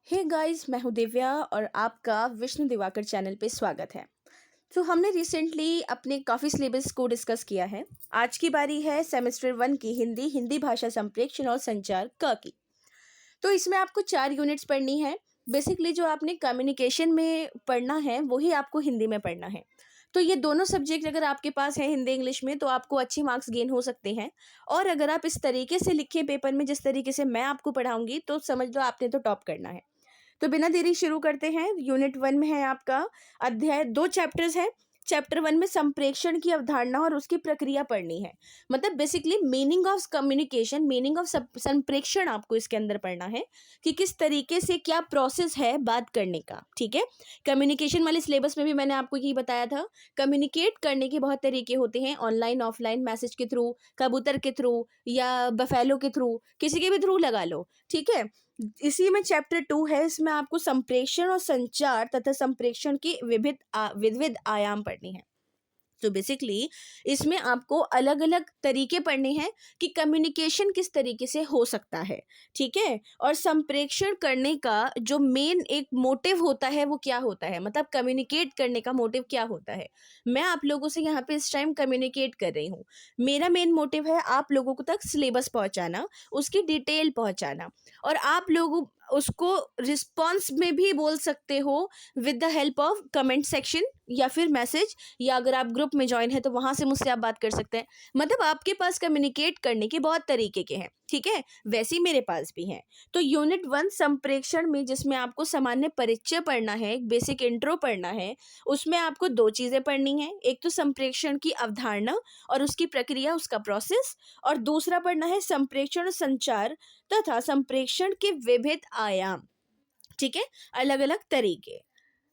Hey guys, मैं हूँ दिव्या और आपका विष्णु दिवाकर चैनल पे स्वागत है। तो हमने रिसेंटली अपने काफ़ी सिलेबस को डिस्कस किया है। आज की बारी है सेमेस्टर 1 की हिंदी हिंदी भाषा संप्रेक्षण और संचार क की। तो इसमें आपको 4 यूनिट्स पढ़नी है। बेसिकली जो आपने कम्युनिकेशन में पढ़ना है वही आपको हिंदी में पढ़ना है। तो ये दोनों सब्जेक्ट अगर आपके पास है हिंदी इंग्लिश में तो आपको अच्छे मार्क्स गेन हो सकते हैं। और अगर आप इस तरीके से लिखें पेपर में जिस तरीके से मैं आपको पढ़ाऊंगी तो समझ लो आपने तो टॉप करना है। तो बिना देरी शुरू करते हैं। यूनिट 1 में है आपका अध्याय 2 चैप्टर्स है। चैप्टर 1 में संप्रेषण की अवधारणा और उसकी प्रक्रिया पढ़नी है। मतलब basically meaning of communication, meaning of संप्रेषण आपको इसके अंदर पढ़ना है कि किस तरीके से क्या प्रोसेस है बात करने का। ठीक है, कम्युनिकेशन वाले सिलेबस में भी मैंने आपको यही बताया था। कम्युनिकेट करने के बहुत तरीके होते हैं, ऑनलाइन ऑफलाइन, मैसेज के थ्रू, कबूतर के थ्रू या बफेलो के थ्रू, किसी के भी थ्रू लगा लो। ठीक है, इसी में चैप्टर 2 है। इसमें आपको संप्रेषण और संचार तथा संप्रेषण की विविध आयाम पढ़नी है। तो बेसिकली इसमें आपको अलग अलग तरीके पढ़ने हैं कि कम्युनिकेशन किस तरीके से हो सकता है। ठीक है, और संप्रेषण करने का जो मेन एक मोटिव होता है वो क्या होता है, मतलब कम्युनिकेट करने का मोटिव क्या होता है। मैं आप लोगों से यहाँ पे इस टाइम कम्युनिकेट कर रही हूँ। मेरा मेन मोटिव है आप लोगों को तक सिलेबस पहुँचाना, उसकी डिटेल पहुँचाना, और आप लोग उसको रिस्पॉन्स में भी बोल सकते हो with the help of comment section या फिर मैसेज, या अगर आप ग्रुप में ज्वाइन है तो वहां से मुझसे आप बात कर सकते हैं। मतलब आपके पास कम्युनिकेट करने के बहुत तरीके के हैं। ठीक है, वैसे ही मेरे पास भी हैं। तो यूनिट 1 संप्रेषण में जिसमें आपको सामान्य परिचय पढ़ना है, एक बेसिक इंट्रो पढ़ना है, उसमें आपको 2 चीजें पढ़नी है। एक तो संप्रेषण की अवधारणा और उसकी प्रक्रिया, उसका प्रोसेस, और दूसरा पढ़ना है संप्रेषण संचार तथा संप्रेषण के विविध आयाम। ठीक है, अलग अलग तरीके।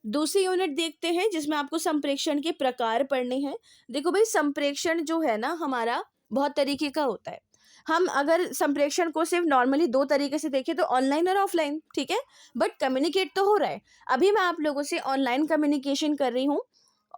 दूसरी यूनिट देखते हैं जिसमें आपको संप्रेषण के प्रकार पढ़ने हैं। देखो भाई, संप्रेषण जो है ना हमारा बहुत तरीके का होता है। हम अगर संप्रेषण को सिर्फ नॉर्मली 2 तरीके से देखें तो ऑनलाइन और ऑफलाइन। ठीक है, बट कम्युनिकेट तो हो रहा है। अभी मैं आप लोगों से ऑनलाइन कम्युनिकेशन कर रही हूँ।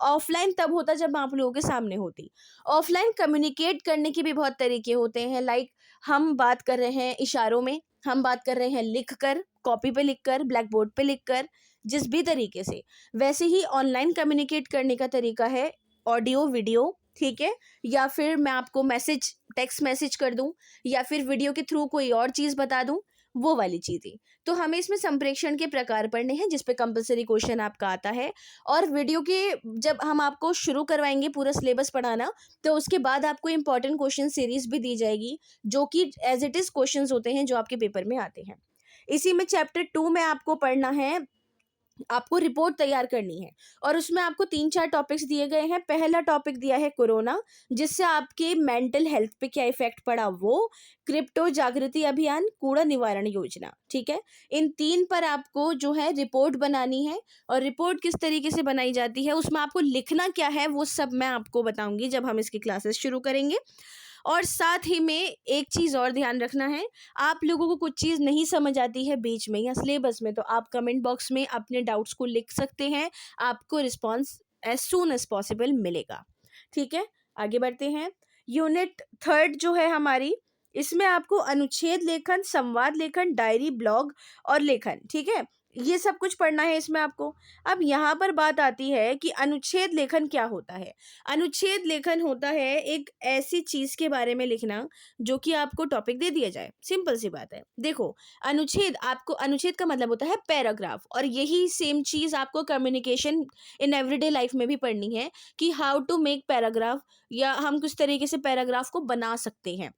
ऑफलाइन तब होता जब मैं आप लोगों के सामने होती। ऑफलाइन कम्युनिकेट करने के भी बहुत तरीके होते हैं। लाइक हम बात कर रहे हैं इशारों में, हम बात कर रहे हैं लिख कर, कॉपी पे लिख कर, ब्लैक बोर्ड पे लिख कर, जिस भी तरीके से। वैसे ही ऑनलाइन कम्युनिकेट करने का तरीका है ऑडियो वीडियो। ठीक है, या फिर मैं आपको मैसेज, टेक्स्ट मैसेज कर दूं, या फिर वीडियो के थ्रू कोई और चीज़ बता दूं, वो वाली चीज़ें। तो हमें इसमें संप्रेषण के प्रकार पढ़ने हैं जिस पे कंपलसरी क्वेश्चन आपका आता है। और वीडियो के जब हम आपको शुरू करवाएंगे पूरा सिलेबस पढ़ाना, तो उसके बाद आपको इंपॉर्टेंट क्वेश्चन सीरीज भी दी जाएगी जो कि एज इट इज क्वेश्चंस होते हैं जो आपके पेपर में आते हैं। इसी में चैप्टर 2 में आपको पढ़ना है, आपको रिपोर्ट तैयार करनी है। और उसमें आपको 3-4 टॉपिक्स दिए गए हैं। पहला टॉपिक दिया है कोरोना, जिससे आपके मेंटल हेल्थ पे क्या इफेक्ट पड़ा वो, क्रिप्टो जागृति अभियान, कूड़ा निवारण योजना। ठीक है, इन 3 पर आपको जो है रिपोर्ट बनानी है। और रिपोर्ट किस तरीके से बनाई जाती है, उसमें आपको लिखना क्या है, वो सब मैं आपको बताऊंगी जब हम इसकी क्लासेस शुरू करेंगे। और साथ ही में एक चीज़ और ध्यान रखना है, आप लोगों को कुछ चीज़ नहीं समझ आती है बीच में या सिलेबस में, तो आप कमेंट बॉक्स में अपने डाउट्स को लिख सकते हैं। आपको response as soon as possible मिलेगा। ठीक है, आगे बढ़ते हैं। यूनिट 3 जो है हमारी, इसमें आपको अनुच्छेद लेखन, संवाद लेखन, डायरी, ब्लॉग और लेखन। ठीक है, ये सब कुछ पढ़ना है इसमें आपको। अब यहाँ पर बात आती है कि अनुच्छेद लेखन क्या होता है। अनुच्छेद लेखन होता है एक ऐसी चीज के बारे में लिखना जो कि आपको टॉपिक दे दिया जाए। सिंपल सी बात है। देखो, अनुच्छेद, आपको अनुच्छेद का मतलब होता है पैराग्राफ, और यही सेम चीज आपको कम्युनिकेशन इन एवरीडे लाइफ में भी पढ़नी है कि हाउ टू मेक पैराग्राफ, या हम किस तरीके से पैराग्राफ को बना सकते हैं।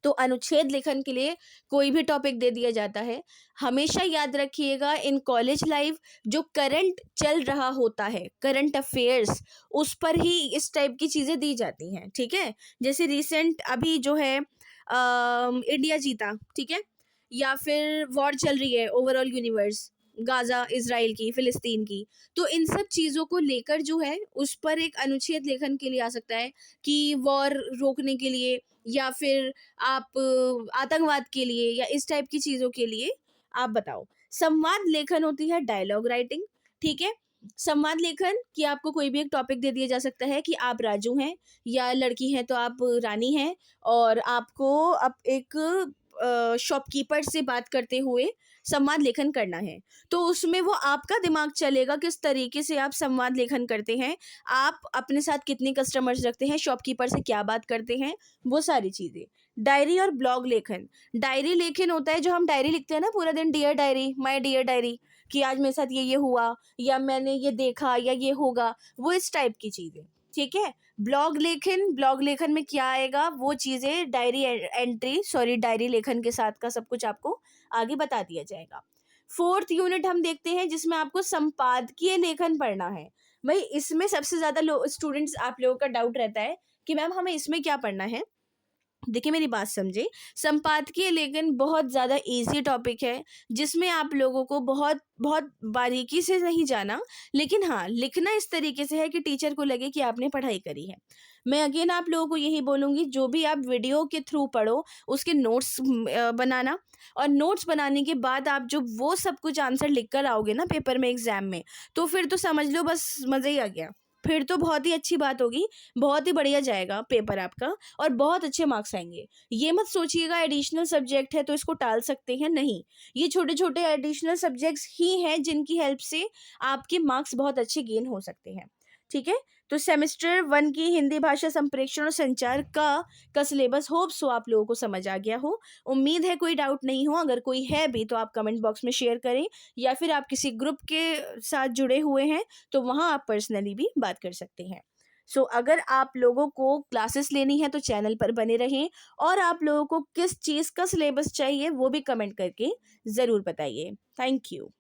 तो अनुच्छेद लेखन के लिए कोई भी टॉपिक दे दिया जाता है। हमेशा याद रखिएगा, इन कॉलेज लाइफ जो करंट चल रहा होता है, करंट अफेयर्स, उस पर ही इस टाइप की चीज़ें दी जाती हैं। ठीक है, जैसे रिसेंट अभी जो है इंडिया जीता। ठीक है, या फिर वॉर चल रही है ओवरऑल यूनिवर्स, गाजा इसराइल की, फिलिस्तीन की। तो इन सब चीज़ों को लेकर जो है उस पर एक अनुच्छेद लेखन के लिए आ सकता है कि वॉर रोकने के लिए, या फिर आप आतंकवाद के लिए, या इस टाइप की चीज़ों के लिए आप बताओ। संवाद लेखन होती है डायलॉग राइटिंग। ठीक है, संवाद लेखन कि आपको कोई भी एक टॉपिक दे दिया जा सकता है कि आप राजू हैं या लड़की हैं तो आप रानी हैं, और आपको अब एक शॉपकीपर से बात करते हुए संवाद लेखन करना है, तो उसमें वो आपका दिमाग चलेगा किस तरीके से आप संवाद लेखन करते हैं, आप अपने साथ कितने कस्टमर्स रखते हैं, शॉपकीपर से क्या बात करते हैं, वो सारी चीज़ें। डायरी और ब्लॉग लेखन। डायरी लेखन होता है जो हम डायरी लिखते हैं ना पूरा दिन, dear diary, my dear diary, कि आज मेरे साथ ये हुआ या मैंने ये देखा या ये होगा, वो इस टाइप की चीज़ें, ठीक है। ब्लॉग लेखन में क्या आएगा, वो चीज़ें डायरी लेखन के साथ का सब कुछ आपको आगे बता दिया जाएगा। फोर्थ यूनिट हम देखते हैं जिसमें आपको संपादकीय लेखन पढ़ना है। भाई इसमें सबसे ज़्यादा स्टूडेंट्स आप लोगों का डाउट रहता है कि मैम हमें इसमें क्या पढ़ना है। देखिए मेरी बात समझे, संपादकीय लेखन बहुत ज़्यादा इजी टॉपिक है जिसमें आप लोगों को बहुत बहुत बारीकी से नहीं जाना, लेकिन हाँ लिखना इस तरीके से है कि टीचर को लगे कि आपने पढ़ाई करी है। मैं अगेन आप लोगों को यही बोलूँगी, जो भी आप वीडियो के थ्रू पढ़ो उसके नोट्स बनाना, और नोट्स बनाने के बाद आप जो वो सब कुछ आंसर लिख कर आओगे ना पेपर में एग्जाम में, तो फिर तो समझ लो बस मज़ा ही आ गया। फिर तो बहुत ही अच्छी बात होगी, बहुत ही बढ़िया जाएगा पेपर आपका और बहुत अच्छे मार्क्स आएंगे। ये मत सोचिएगा एडिशनल सब्जेक्ट है तो इसको टाल सकते हैं, नहीं। ये छोटे छोटे एडिशनल सब्जेक्ट्स ही हैं जिनकी हेल्प से आपके मार्क्स बहुत अच्छे गेन हो सकते हैं, ठीक है। तो सेमेस्टर 1 की हिंदी भाषा संप्रेषण और संचार का सिलेबस होप सो आप लोगों को समझ आ गया हो। उम्मीद है कोई डाउट नहीं हो, अगर कोई है भी तो आप कमेंट बॉक्स में शेयर करें, या फिर आप किसी ग्रुप के साथ जुड़े हुए हैं तो वहाँ आप पर्सनली भी बात कर सकते हैं। अगर आप लोगों को क्लासेस लेनी है तो चैनल पर बने रहें, और आप लोगों को किस चीज़ का सिलेबस चाहिए वो भी कमेंट करके ज़रूर बताइए। Thank you.